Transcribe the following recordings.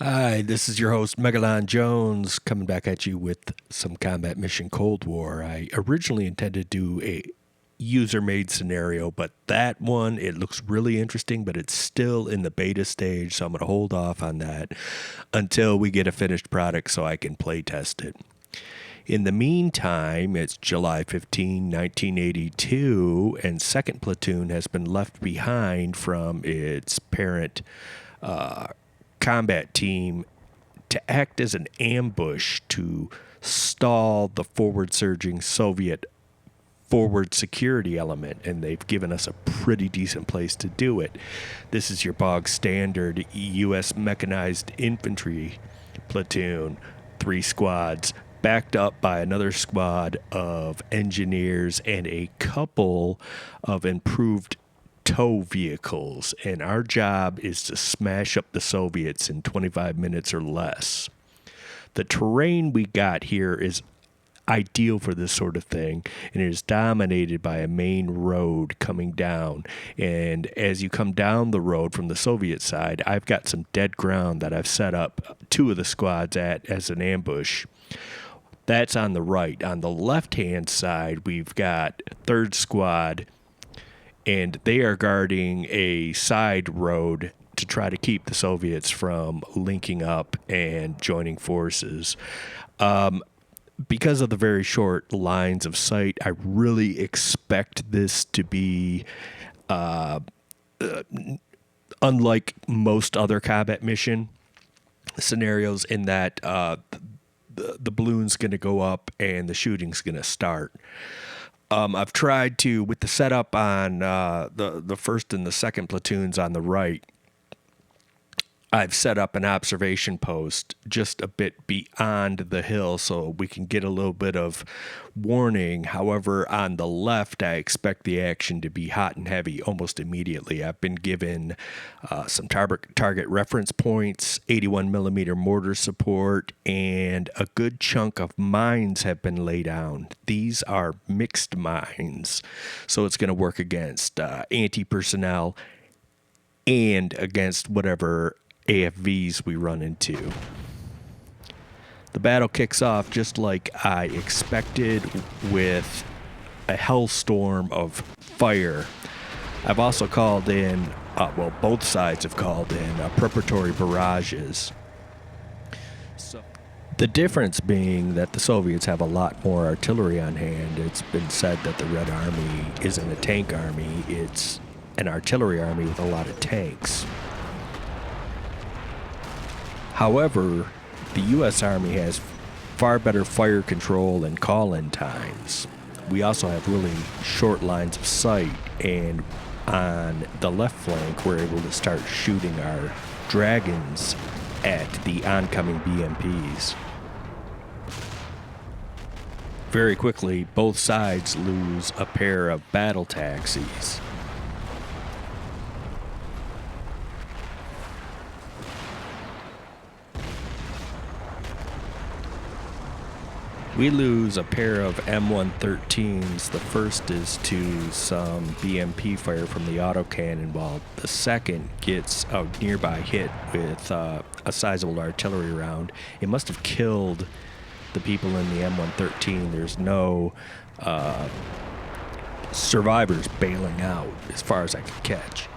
Hi, this is your host, Megalon Jones, coming back at you with some Combat Mission Cold War. I originally intended to do a user-made scenario, but that one, it looks really interesting, but it's still in the beta stage, so I'm going to hold off on that until we get a finished product so I can play test it. In the meantime, it's July 15, 1982, and 2nd Platoon has been left behind from its parent combat team to act as an ambush to stall the forward surging Soviet forward security element, and they've given us a pretty decent place to do it. This is your bog standard U.S. mechanized infantry platoon, 3 squads, backed up by another squad of engineers and a couple of improved tow vehicles, and our job is to smash up the Soviets in 25 minutes or less. The terrain we got here is ideal for this sort of thing, and it is dominated by a main road coming down. And as you come down the road from the Soviet side, I've got some dead ground that I've set up 2 of the squads at as an ambush. That's on the right. On the left-hand side, we've got 3rd Squad, and they are guarding a side road to try to keep the Soviets from linking up and joining forces. Because of the very short lines of sight, I really expect this to be unlike most other combat mission scenarios in that the balloon's going to go up and the shooting's going to start. I've tried to, with the setup on the 1st and the 2nd platoons on the right, I've set up an observation post just a bit beyond the hill so we can get a little bit of warning. However, on the left, I expect the action to be hot and heavy almost immediately. I've been given some target reference points, 81 millimeter mortar support, and a good chunk of mines have been laid down. These are mixed mines, so it's going to work against anti-personnel and against whatever AFVs we run into. The battle kicks off just like I expected, with a hellstorm of fire. I've also called in, both sides have called in preparatory barrages. The difference being that the Soviets have a lot more artillery on hand. It's been said that the Red Army isn't a tank army, it's an artillery army with a lot of tanks. However, the U.S. Army has far better fire control and call-in times. We also have really short lines of sight, and on the left flank, we're able to start shooting our Dragons at the oncoming BMPs. Very quickly, both sides lose a pair of battle taxis. We lose a pair of M113s. The first is to some BMP fire from the autocannon, while the second gets a nearby hit with a sizable artillery round. It must have killed the people in the M113. There's no survivors bailing out as far as I could catch.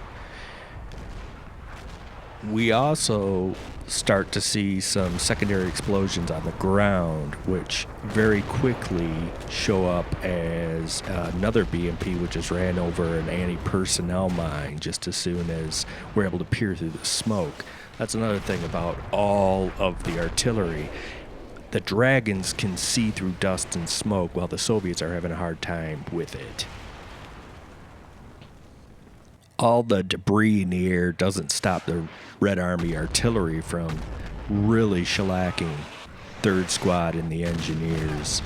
We also start to see some secondary explosions on the ground, which very quickly show up as another BMP, which has ran over an anti-personnel mine just as soon as we're able to peer through the smoke. That's another thing about all of the artillery. The Dragons can see through dust and smoke, while the Soviets are having a hard time with it. All the debris in the air doesn't stop the Red Army artillery from really shellacking 3rd Squad and the engineers.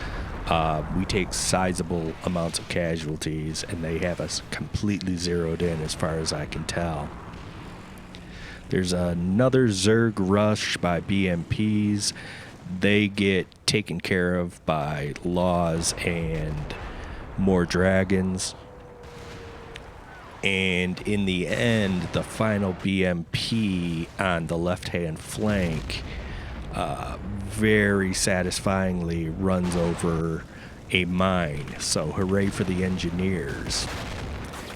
We take sizable amounts of casualties, and they have us completely zeroed in as far as I can tell. There's another Zerg rush by BMPs. They get taken care of by Laws and more Dragons. And in the end, the final BMP on the left-hand flank very satisfyingly runs over a mine. So hooray for the engineers.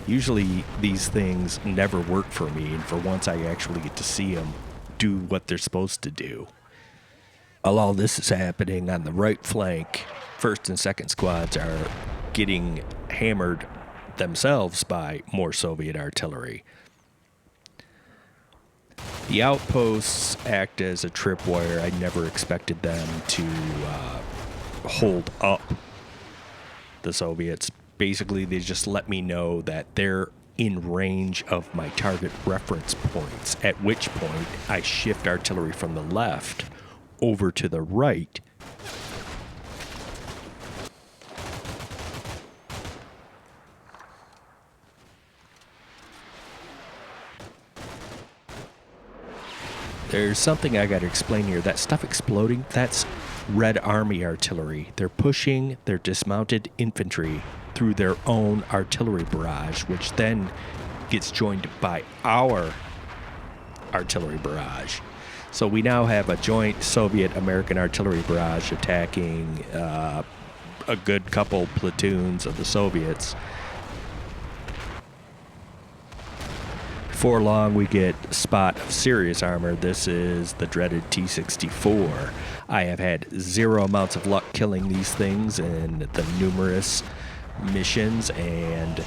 Usually these things never work for me, and for once I actually get to see them do what they're supposed to do. While all this is happening on the right flank, 1st and 2nd squads are getting hammered themselves by more Soviet artillery. The outposts act as a tripwire. I never expected them to hold up the Soviets. Basically, they just let me know that they're in range of my target reference points, at which point I shift artillery from the left over to the right. There's something I got to explain here. That stuff exploding, that's Red Army artillery. They're pushing their dismounted infantry through their own artillery barrage, which then gets joined by our artillery barrage. So we now have a joint Soviet-American artillery barrage attacking a good couple platoons of the Soviets. Before long, we get a spot of serious armor. This is the dreaded T-64. I have had zero amounts of luck killing these things in the numerous missions, and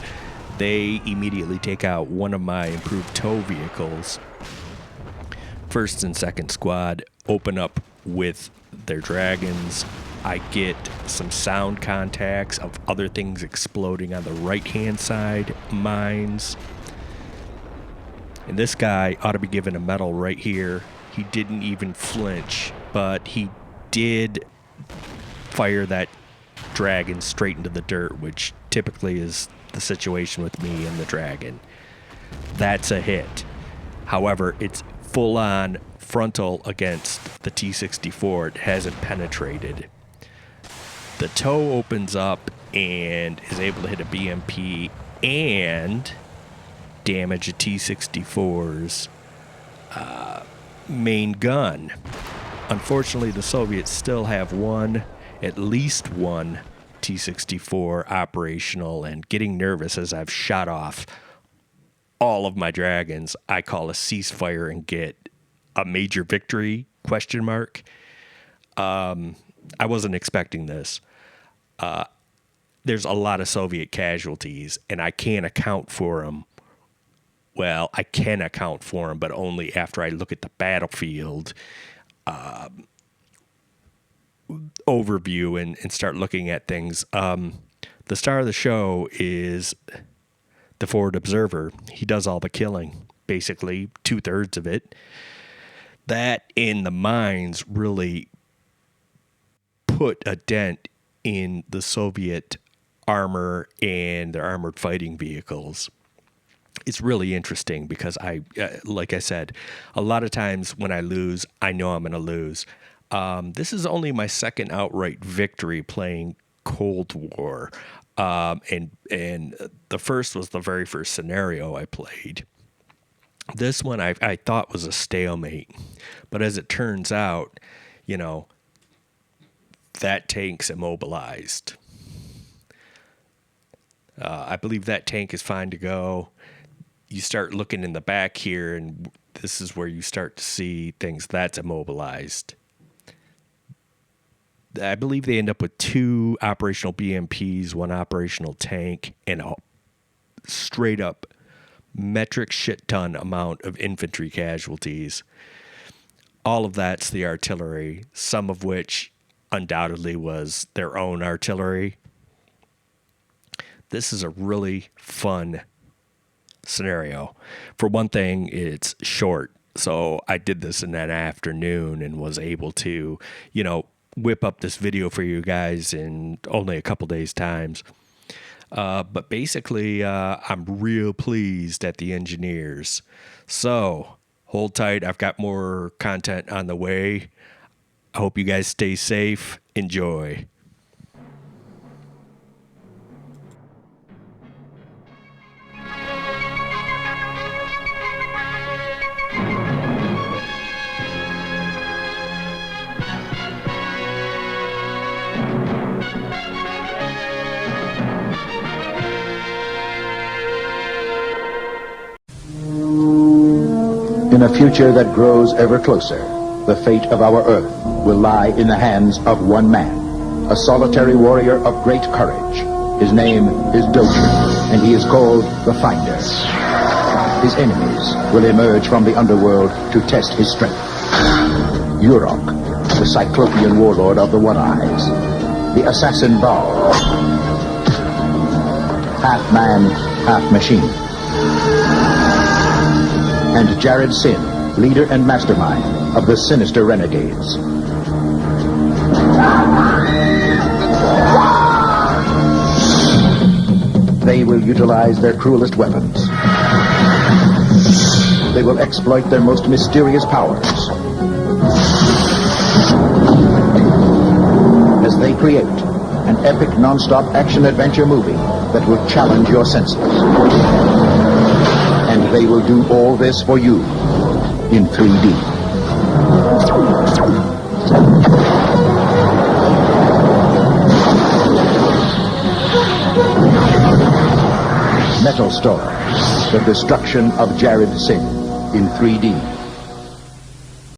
they immediately take out one of my improved tow vehicles. 1st and 2nd squad open up with their dragons. I get some sound contacts of other things exploding on the right-hand side, mines. And this guy ought to be given a medal right here. He didn't even flinch, but he did fire that dragon straight into the dirt, which typically is the situation with me and the dragon. That's a hit. However, it's full-on frontal against the T-64. It hasn't penetrated. The tow opens up and is able to hit a BMP and damage a T-64's main gun. Unfortunately, the Soviets still have at least one T-64 operational, and getting nervous as I've shot off all of my dragons, I call a ceasefire and get a major victory, ? I wasn't expecting this. There's a lot of Soviet casualties, and I can't account for them. Well, I can account for them, but only after I look at the battlefield overview and start looking at things. The star of the show is the forward observer. He does all the killing, basically 2/3 of it. That in the mines really put a dent in the Soviet armor and their armored fighting vehicles. It's really interesting because like I said, a lot of times when I lose, I know I'm going to lose. This is only my second outright victory playing Cold War. And the first was the very first scenario I played. This one I thought was a stalemate, but as it turns out, that tank's immobilized. I believe that tank is fine to go. You start looking in the back here, and this is where you start to see things that's immobilized. I believe they end up with 2 operational BMPs, 1 operational tank, and a straight up metric shit ton amount of infantry casualties. All of that's the artillery, some of which undoubtedly was their own artillery. This is a really fun scenario. For one thing, it's short. So I did this in an afternoon and was able to, whip up this video for you guys in only a couple days' times. But basically, I'm real pleased at the engineers. So hold tight. I've got more content on the way. I hope you guys stay safe. Enjoy. In a future that grows ever closer, the fate of our Earth will lie in the hands of one man, a solitary warrior of great courage. His name is Docher, and he is called the Finder. His enemies will emerge from the underworld to test his strength. Urok, the Cyclopean warlord of the One Eyes, the assassin Baal, half man, half machine, and Jared Sin, leader and mastermind of the sinister renegades. They will utilize their cruelest weapons. They will exploit their most mysterious powers as they create an epic non-stop action-adventure movie that will challenge your senses. And they will do all this for you in 3D. Metal Story, the destruction of Jared Sin in 3D.